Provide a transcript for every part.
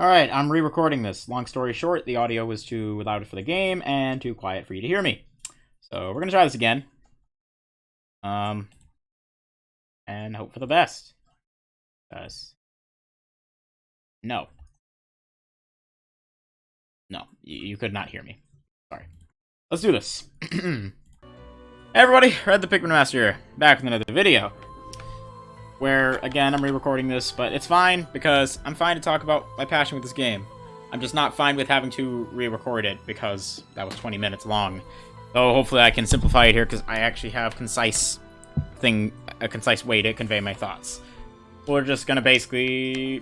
Alright, I'm re-recording this. Long story short, the audio was too loud for the game and too quiet for you to hear me. So we're gonna try this again. Um, and hope for the best. No. No, you could not hear me. Sorry. Let's do this. Hey everybody, Red the Pikmin Master here, back with another video. Where, again, I'm re-recording this, but it's fine, because I'm fine to talk about my passion with this game. I'm just not fine with having to re-record it, because that was 20 minutes long. So hopefully I can simplify it here, because I actually have a concise way to convey my thoughts. We're just gonna basically,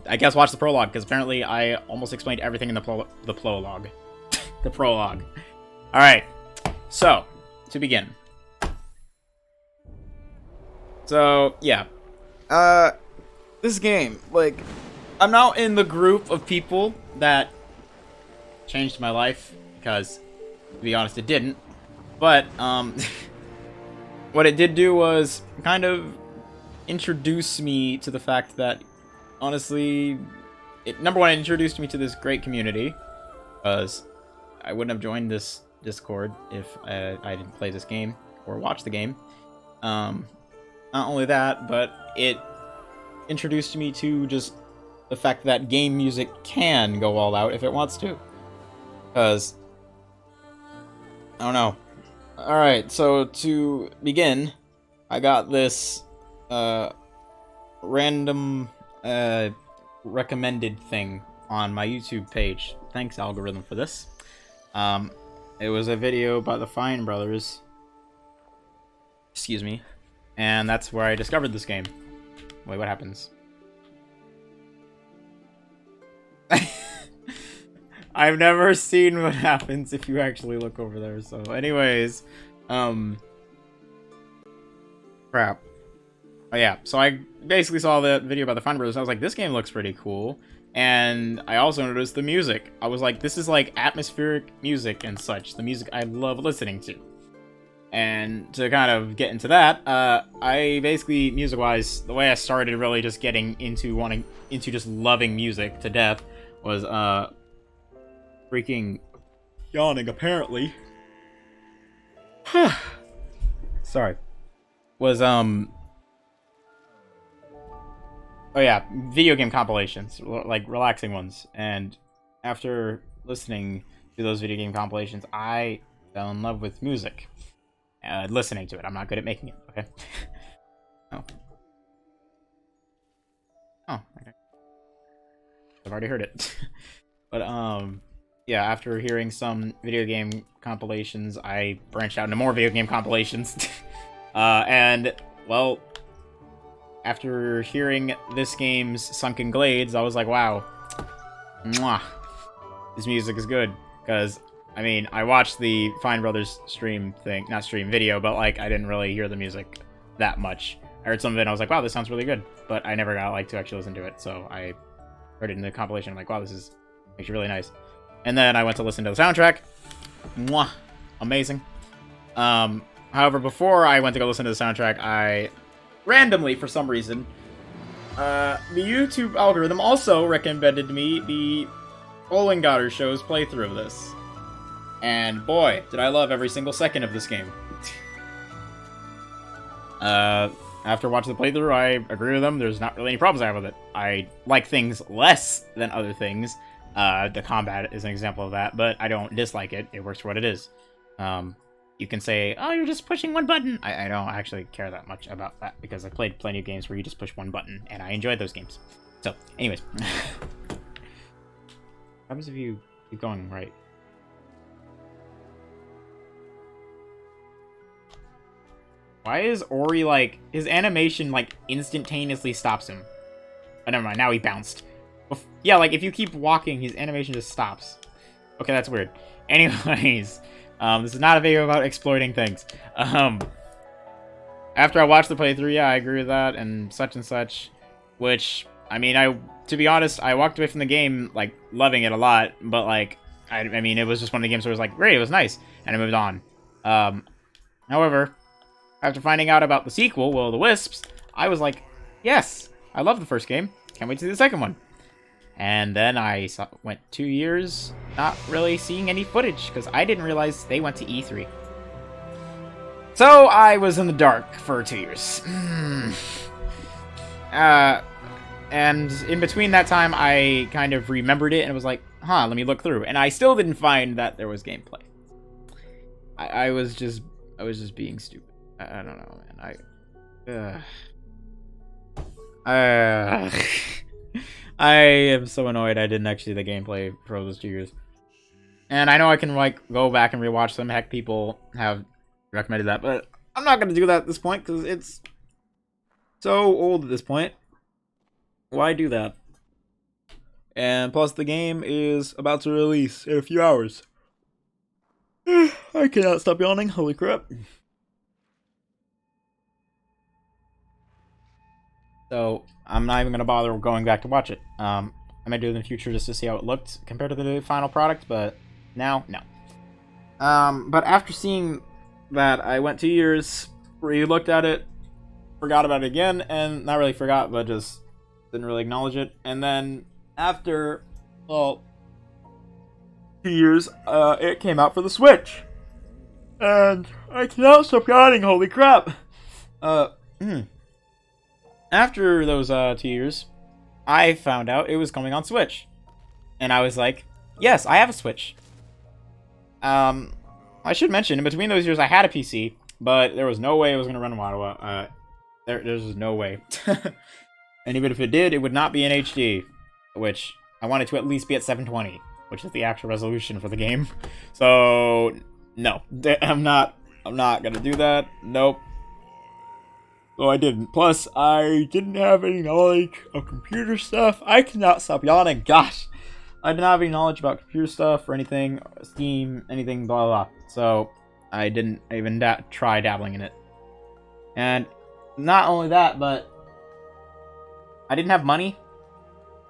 I guess, watch the prologue, because apparently I almost explained everything in the prologue. The prologue. Alright, so, to begin. So, yeah. This game, like, I'm now in the group of people that changed my life, because, to be honest, it didn't. But, what it did do was kind of introduce me to the fact that, honestly, number one, it introduced me to this great community, because I wouldn't have joined this Discord if I didn't play this game, or watch the game. Not only that, but it introduced me to just the fact that game music can go all out if it wants to. Because, I don't know. Alright, so to begin, I got this random recommended thing on my YouTube page. Thanks, algorithm, for this. It was a video by the Fine Brothers. Excuse me. And that's where I discovered this game. Wait, what happens? I've never seen what happens if you actually look over there, so anyways. Crap. Oh yeah, so I basically saw that video about the Fun Brothers, and I was like, this game looks pretty cool. And I also noticed the music. I was like, this is like atmospheric music and such. The music I love listening to. And to kind of get into that, I basically, music-wise, the way I started really just getting into just loving music to death was, freaking yawning, apparently. Sorry. Was, oh yeah, video game compilations, like, relaxing ones. And after listening to those video game compilations, I fell in love with music. Listening to it. I'm not good at making it, okay? Oh. Oh, okay. I've already heard it. But, yeah, after hearing some video game compilations, I branched out into more video game compilations. And, well, after hearing this game's Sunken Glades, I was like, wow. Mwah. This music is good. Because I mean, I watched the Fine Brothers stream thing, not stream, video, but, like, I didn't really hear the music that much. I heard some of it and I was like, wow, this sounds really good. But I never got, like, to actually listen to it, so I heard it in the compilation. I'm like, wow, this is actually really nice. And then I went to listen to the soundtrack. Mwah. Amazing. However, before I went to go listen to the soundtrack, I randomly, for some reason, the YouTube algorithm also recommended to me the Bowling Goddard Show's playthrough of this. And boy, did I love every single second of this game. After watching the playthrough, I agree with them. There's not really any problems I have with it. I like things less than other things. The combat is an example of that, but I don't dislike it. It works for what it is. You can say, oh, you're just pushing one button. I don't actually care that much about that, because I've played plenty of games where you just push one button, and I enjoyed those games. So, anyways. What happens if you keep going right? Why is Ori, like, his animation, like, instantaneously stops him? Oh, never mind, now he bounced. Yeah, like, if you keep walking, his animation just stops. Okay, that's weird. Anyways, this is not a video about exploiting things. After I watched the playthrough, yeah, I agree with that, and such, which, I mean, to be honest, I walked away from the game, like, loving it a lot, but, like, I mean, it was just one of the games where it was like, great, it was nice, and I moved on. However, after finding out about the sequel, Will-O-The-Wisps, I was like, yes, I love the first game. Can't wait to see the second one. And then I went 2 years not really seeing any footage, because I didn't realize they went to E3. So I was in the dark for 2 years. And in between that time, I kind of remembered it and was like, huh, let me look through. And I still didn't find that there was gameplay. I was just being stupid. I don't know, man. I am so annoyed I didn't actually see the gameplay for those 2 years. And I know I can, like, go back and rewatch them. Heck, people have recommended that. But I'm not going to do that at this point, because it's so old at this point. Why do that? And plus, the game is about to release in a few hours. I cannot stop yawning. Holy crap. So, I'm not even going to bother going back to watch it. I might do it in the future just to see how it looked compared to the final product, but now, no. But after seeing that, I went 2 years, re-looked at it, forgot about it again, and not really forgot, but just didn't really acknowledge it. And then after, well, 2 years, it came out for the Switch. And I cannot stop yawning, holy crap. After those 2 years, I found out it was coming on Switch. And I was like, yes, I have a Switch. I should mention, in between those years, I had a PC, but there was no way it was going to run Waddle. There's no way. And even if it did, it would not be in HD, which I wanted to at least be at 720, which is the actual resolution for the game. So, no, I'm not gonna do that. Nope. So I didn't. Plus, I didn't have any knowledge of computer stuff. I cannot stop yawning. Gosh, I didn't have any knowledge about computer stuff or anything, Steam, anything, blah blah. So I didn't even try dabbling in it. And not only that, but I didn't have money.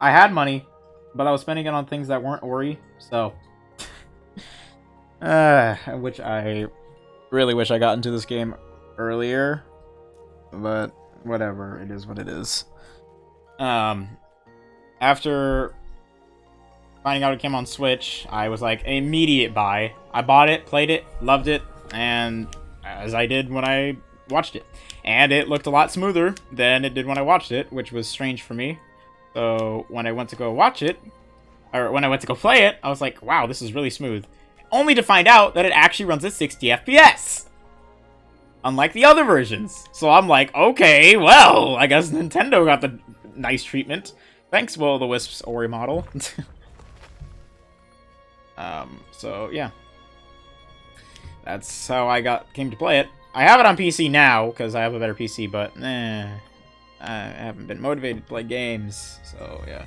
I had money, but I was spending it on things that weren't Ori, so which I really wish I got into this game earlier, but whatever, it is what it is. After finding out it came on Switch, I was like, immediate buy. I bought it, played it, loved it, and as I did when I watched it. And it looked a lot smoother than it did when I watched it, which was strange for me. So when I went to go watch it, or when I went to go play it, I was like, wow, this is really smooth. Only to find out that it actually runs at 60 FPS. Unlike the other versions. So I'm like, okay, well, I guess Nintendo got the nice treatment. Thanks, Will-o'-the-Wisp's Ori model. So yeah. That's how I came to play it. I have it on PC now, because I have a better PC, but I haven't been motivated to play games, so yeah.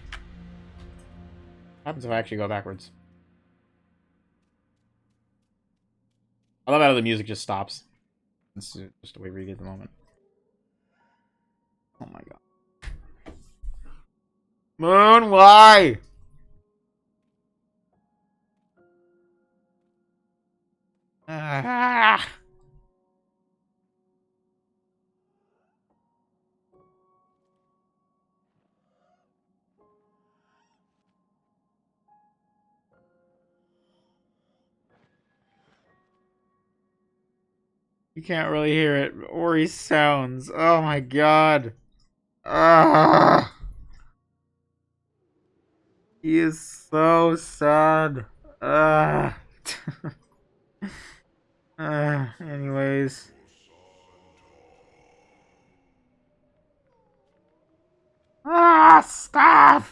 What happens if I actually go backwards? I love how the music just stops. This is just the way we get the moment. Oh my god. Moon, why? Ah. You can't really hear it. Ori sounds. Oh my god. Ah. He is so sad. Ah. Anyways. Ah, stop!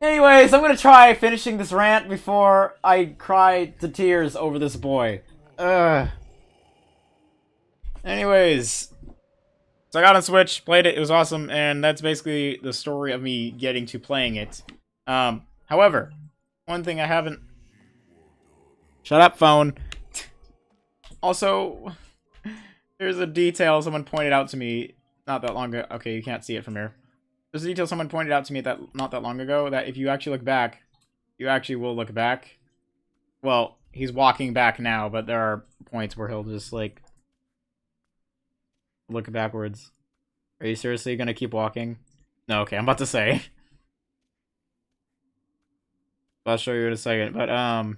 Anyways, I'm gonna try finishing this rant before I cry to tears over this boy. Anyways. So I got on Switch, played it, it was awesome, and that's basically the story of me getting to playing it. However, one thing I haven't... Shut up, phone. Also, there's a detail someone pointed out to me not that long ago. Okay, you can't see it from here. There's a detail someone pointed out to me not that long ago, that if you actually look back, you actually will look back. Well, he's walking back now, but there are points where he'll just, like, look backwards. Are you seriously gonna keep walking? No, okay, I'm about to say. I'll show you in a second, but, I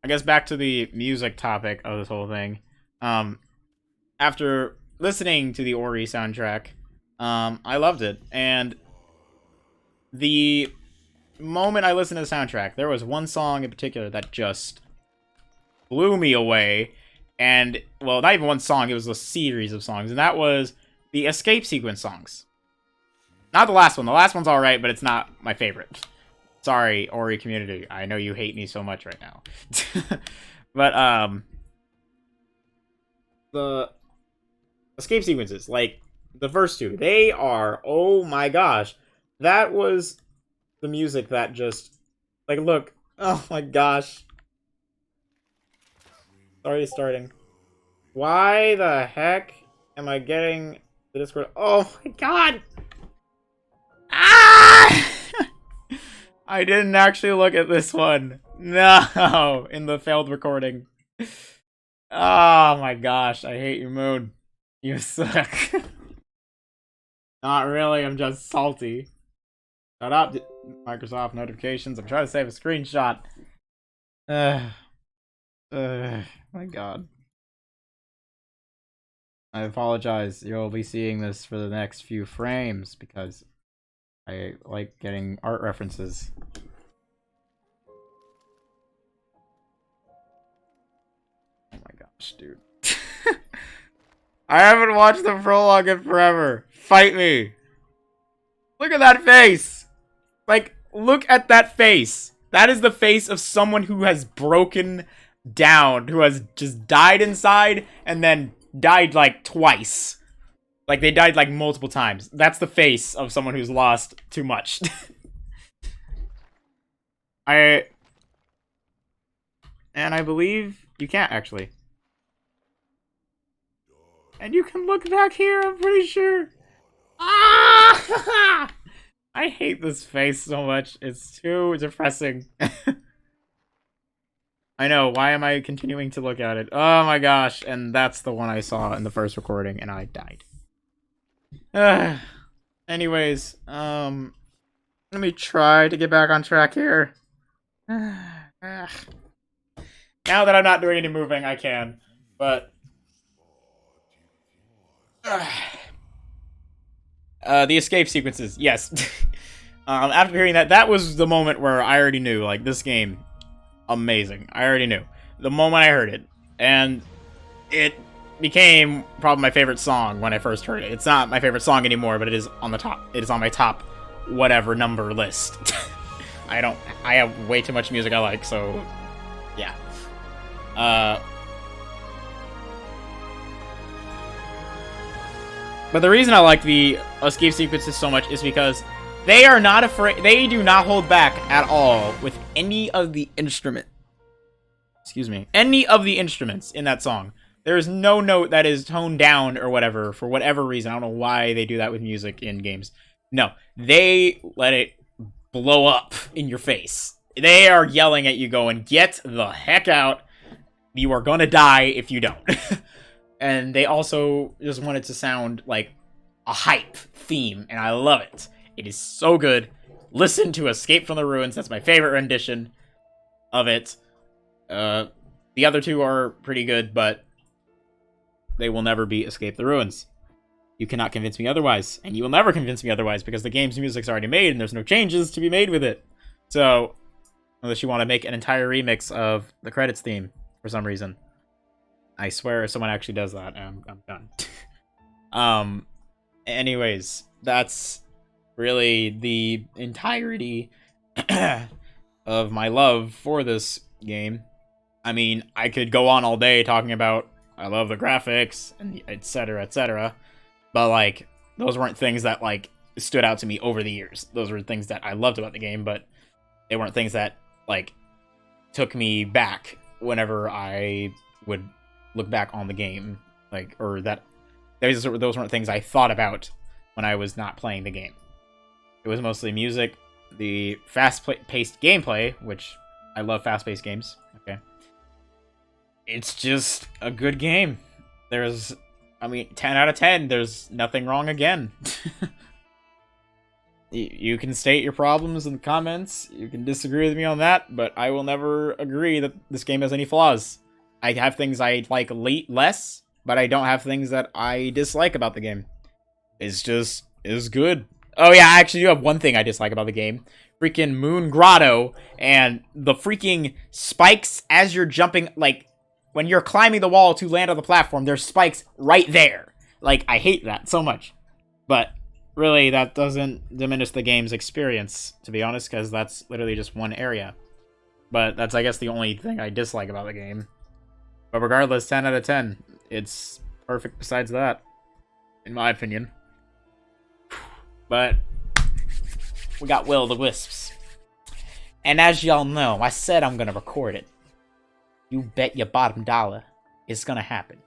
guess back to the music topic of this whole thing. After listening to the Ori soundtrack, I loved it, and the moment I listened to the soundtrack, there was one song in particular that just blew me away, and, well, not even one song, it was a series of songs, and that was the escape sequence songs. Not the last one. The last one's alright, but it's not my favorite. Sorry, Ori community. I know you hate me so much right now. But, the escape sequences, like, the first two, they are, oh my gosh. That was the music that just, like, look. Oh my gosh. Already starting. Why the heck am I getting the Discord? Oh my god! Ah! I didn't actually look at this one. No! In the failed recording. Oh my gosh, I hate you, Moon. You suck. Not really, I'm just salty. Shut up, Microsoft notifications. I'm trying to save a screenshot. My god. I apologize. You'll be seeing this for the next few frames because I like getting art references. Oh my gosh, dude. I haven't watched the prologue in forever. Fight me. Look at that face. Like, look at that face. That is the face of someone who has broken down, who has just died inside and then died like twice. Like, they died like multiple times. That's the face of someone who's lost too much. And I believe you can't actually. And you can look back here, I'm pretty sure. Ah! I hate this face so much. It's too depressing. I know, why am I continuing to look at it? Oh my gosh, and that's the one I saw in the first recording, and I died. Anyways, let me try to get back on track here. Now that I'm not doing any moving, I can, but... the escape sequences, yes. After hearing that, that was the moment where I already knew, like, this game, amazing. I already knew. The moment I heard it. And it became probably my favorite song when I first heard it. It's not my favorite song anymore, but it is on the top. It is on my top whatever number list. I have way too much music I like, so, yeah. But the reason I like the escape sequences so much is because they are not afraid. They do not hold back at all with any of the any of the instruments in that song. There is no note that is toned down or whatever for whatever reason. I don't know why they do that with music in games. No, they let it blow up in your face. They are yelling at you, going, "Get the heck out! You are gonna die if you don't." And they also just want it to sound like a hype theme, and I love it. It is so good. Listen to Escape from the Ruins. That's my favorite rendition of it. The other two are pretty good, but they will never be Escape the Ruins. You cannot convince me otherwise, and you will never convince me otherwise, because the game's music's already made, and there's no changes to be made with it. So, unless you want to make an entire remix of the credits theme, for some reason. I swear if someone actually does that, I'm done. Anyways, that's really the entirety of my love for this game. I mean, I could go on all day talking about I love the graphics, and etc., etc., but, like, those weren't things that, like, stood out to me over the years. Those were things that I loved about the game, but they weren't things that, like, took me back whenever I would look back on the game, like, or that those weren't things I thought about when I was not playing the game. It was mostly music, the fast-paced gameplay, which I love fast-paced games. Okay, it's just a good game. There's I mean, 10 out of 10. There's nothing wrong again. You can state your problems in the comments. You can disagree with me on that, but I will never agree that this game has any flaws. I have things I like less, but I don't have things that I dislike about the game. It's good. Oh yeah, I actually do have one thing I dislike about the game. Freaking Moon Grotto and the freaking spikes as you're jumping, like, when you're climbing the wall to land on the platform, there's spikes right there. Like, I hate that so much. But really, that doesn't diminish the game's experience, to be honest, because that's literally just one area. But that's, I guess, the only thing I dislike about the game. But regardless, 10 out of 10. It's perfect besides that, in my opinion. But we got Will of the Wisps. And as y'all know, I said I'm going to record it. You bet your bottom dollar it's going to happen.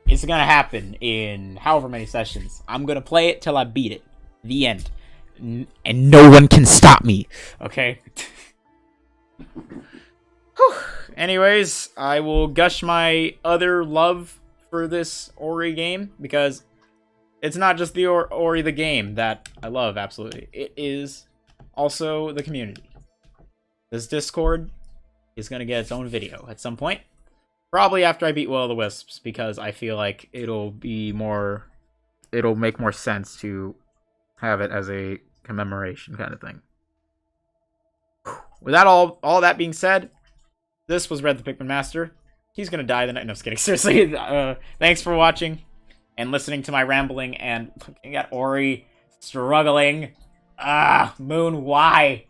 It's going to happen in however many sessions. I'm going to play it till I beat it. The end. And no one can stop me. Okay? Anyways, I will gush my other love for this Ori game, because it's not just the Ori the game that I love, absolutely. It is also the community. This Discord is going to get its own video at some point. Probably after I beat Will of the Wisps, because I feel like it'll make more sense to have it as a commemoration kind of thing. With that all that being said, this was Red the Pikmin Master. He's gonna die the night. No, I'm just kidding. Seriously, thanks for watching and listening to my rambling and looking at Ori struggling. Moon, why?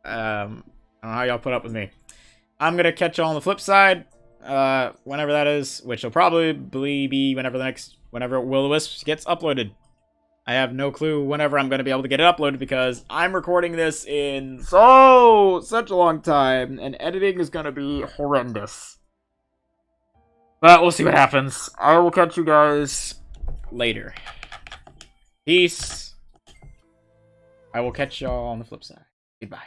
I don't know how y'all put up with me. I'm gonna catch y'all on the flip side, whenever that is, which will probably be whenever Will of the Wisps gets uploaded. I have no clue whenever I'm gonna be able to get it uploaded, because I'm recording this in such a long time, and editing is gonna be horrendous. But we'll see what happens. I will catch you guys later. Peace. I will catch y'all on the flip side. Goodbye.